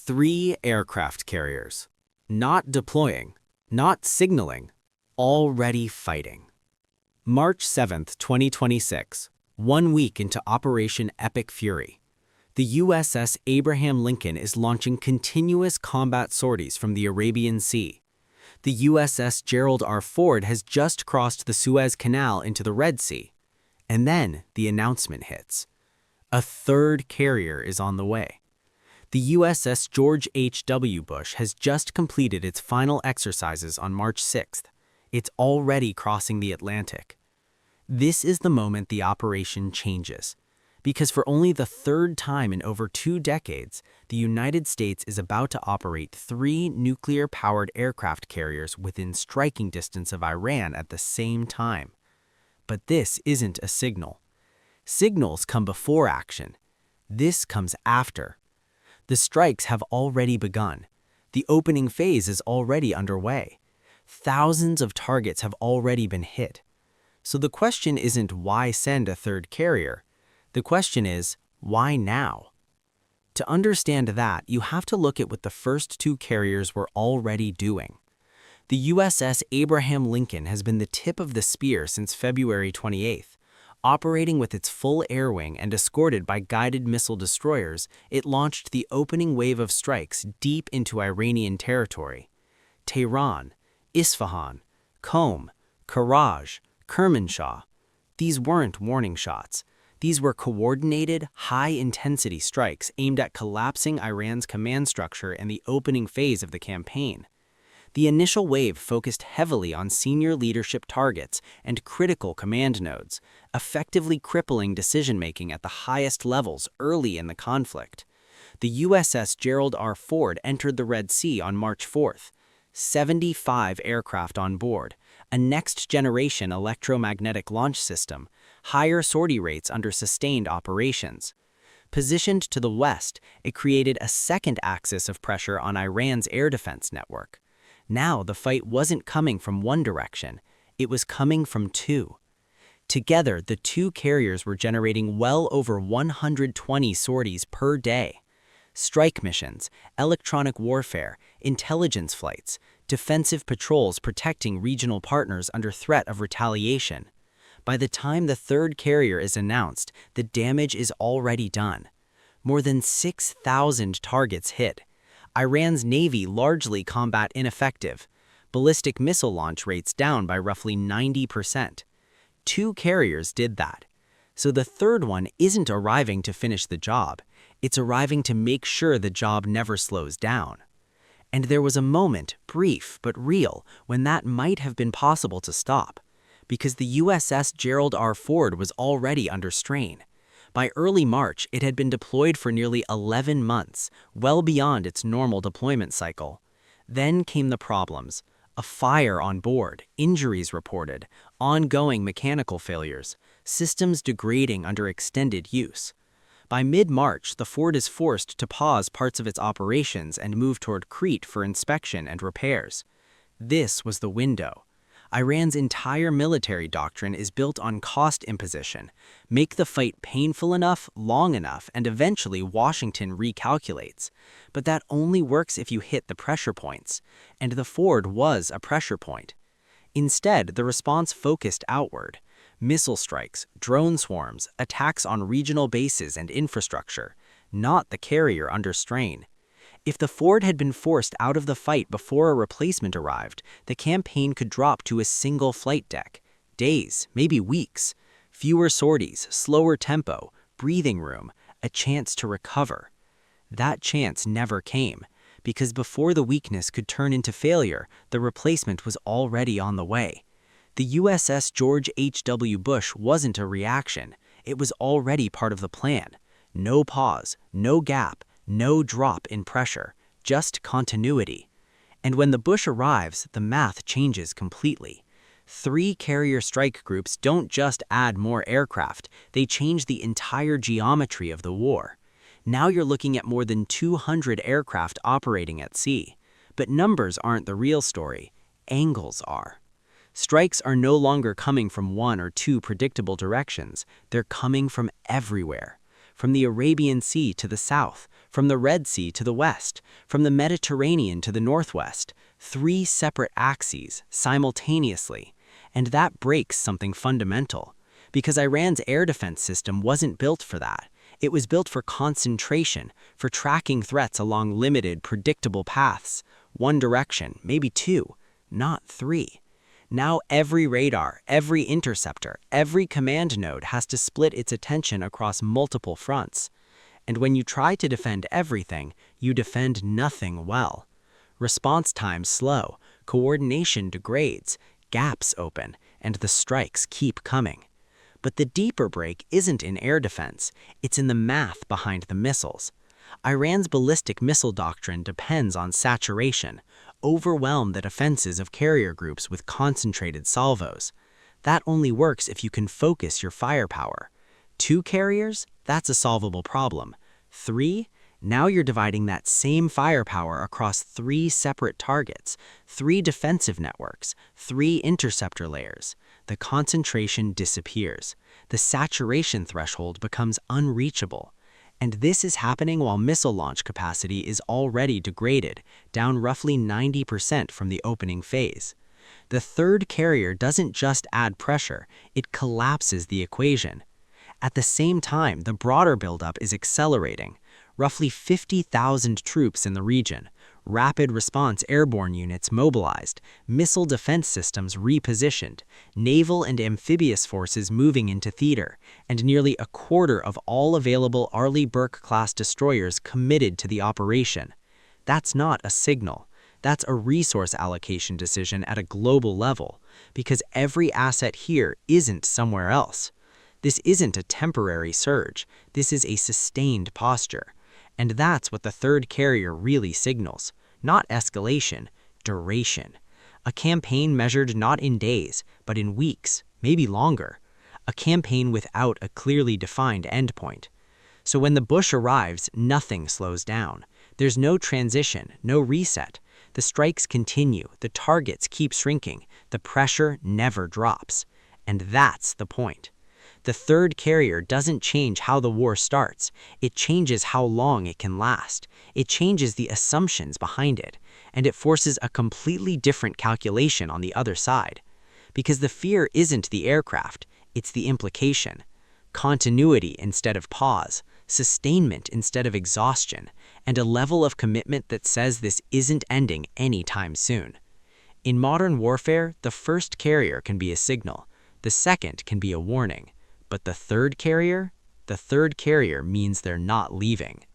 3 aircraft carriers. Not deploying, not signaling, already fighting. March 7, 2026, 1 week into Operation Epic Fury. The USS Abraham Lincoln is launching continuous combat sorties from the Arabian Sea. The USS Gerald R has just crossed the Suez Canal into the Red Sea. And then the announcement hits. A third carrier is on the way. The USS George H.W. has just completed its final exercises on March 6th. It's already crossing the Atlantic. This is the moment the operation changes, because for only the third time in over 2 decades, the United States is about to operate 3 nuclear-powered aircraft carriers within striking distance of Iran at the same time. But this isn't a signal. Signals come before action. This comes after. The strikes have already begun. The opening phase is already underway. Thousands of targets have already been hit. So the question isn't why send a third carrier. The question is, why now? To understand that, you have to look at what the first 2 carriers were already doing. The USS Abraham Lincoln has been the tip of the spear since February 28th. Operating with its full air wing and escorted by guided missile destroyers, it launched the opening wave of strikes deep into Iranian territory. Tehran, Isfahan, Qom, Karaj, Kermanshah. These weren't warning shots. These were coordinated, high-intensity strikes aimed at collapsing Iran's command structure in the opening phase of the campaign. The initial wave focused heavily on senior leadership targets and critical command nodes, effectively crippling decision-making at the highest levels early in the conflict. The USS Gerald R. entered the Red Sea on March 4th. 75 aircraft on board, a next-generation electromagnetic launch system, higher sortie rates under sustained operations. Positioned to the west, it created a second axis of pressure on Iran's air defense network. Now the fight wasn't coming from one direction, it was coming from 2. Together, the 2 carriers were generating well over 120 sorties per day. Strike missions, electronic warfare, intelligence flights, defensive patrols protecting regional partners under threat of retaliation. By the time the third carrier is announced, the damage is already done. More than 6,000 targets hit. Iran's navy largely combat ineffective. Ballistic missile launch rates down by roughly 90%. 2 carriers did that. So the third one isn't arriving to finish the job. It's arriving to make sure the job never slows down. And there was a moment, brief but real, when that might have been possible to stop, because the USS Gerald R. was already under strain. By early March, it had been deployed for nearly 11 months, well beyond its normal deployment cycle. Then came the problems. A fire on board, injuries reported, ongoing mechanical failures, systems degrading under extended use. By mid-March, the Ford is forced to pause parts of its operations and move toward Crete for inspection and repairs. This was the window. Iran's entire military doctrine is built on cost imposition. Make the fight painful enough, long enough, and eventually Washington recalculates. But that only works if you hit the pressure points. And the Ford was a pressure point. Instead, the response focused outward. Missile strikes, drone swarms, attacks on regional bases and infrastructure, not the carrier under strain. If the Ford had been forced out of the fight before a replacement arrived, the campaign could drop to a single flight deck. Days, maybe weeks. Fewer sorties, slower tempo, breathing room, a chance to recover. That chance never came, because before the weakness could turn into failure, the replacement was already on the way. The USS George H.W. wasn't a reaction. It was already part of the plan. No pause, no gap, no drop in pressure, just continuity. And when the Bush arrives, the math changes completely. 3 carrier strike groups don't just add more aircraft, they change the entire geometry of the war. Now you're looking at more than 200 aircraft operating at sea. But numbers aren't the real story, angles are. Strikes are no longer coming from 1 or 2 predictable directions, they're coming from everywhere. from the Arabian Sea to the south, from the Red Sea to the west, from the Mediterranean to the northwest, 3 separate axes simultaneously. And that breaks something fundamental, because Iran's air defense system wasn't built for that. It was built for concentration, for tracking threats along limited, predictable paths. 1 direction, maybe 2, not 3. Now every radar, every interceptor, every command node has to split its attention across multiple fronts. And when you try to defend everything, you defend nothing well. Response times slow, coordination degrades, gaps open, and the strikes keep coming. But the deeper break isn't in air defense, it's in the math behind the missiles. Iran's ballistic missile doctrine depends on saturation, overwhelm the defenses of carrier groups with concentrated salvos. That only works if you can focus your firepower. 2 carriers? That's a solvable problem. 3? Now you're dividing that same firepower across 3 separate targets, 3 defensive networks, 3 interceptor layers. The concentration disappears. The saturation threshold becomes unreachable. And this is happening while missile launch capacity is already degraded, down roughly 90% from the opening phase. The 3rd carrier doesn't just add pressure, it collapses the equation. At the same time, the broader buildup is accelerating. Roughly 50,000 troops in the region, rapid response airborne units mobilized, missile defense systems repositioned, naval and amphibious forces moving into theater, and nearly a quarter of all available Arleigh Burke-class destroyers committed to the operation. That's not a signal. That's a resource allocation decision at a global level, because every asset here isn't somewhere else. This isn't a temporary surge. This is a sustained posture. And that's what the 3rd carrier really signals. Not escalation, duration. A campaign measured not in days, but in weeks, maybe longer. A campaign without a clearly defined endpoint. So when the Bush arrives, nothing slows down. There's no transition, no reset. The strikes continue, the targets keep shrinking, the pressure never drops. And that's the point. The 3rd carrier doesn't change how the war starts. It changes how long it can last. It changes the assumptions behind it. And it forces a completely different calculation on the other side. Because the fear isn't the aircraft, it's the implication. Continuity instead of pause, sustainment instead of exhaustion, and a level of commitment that says this isn't ending anytime soon. In modern warfare, the 1st carrier can be a signal. The 2nd can be a warning. But the 3rd carrier? The 3rd carrier means they're not leaving.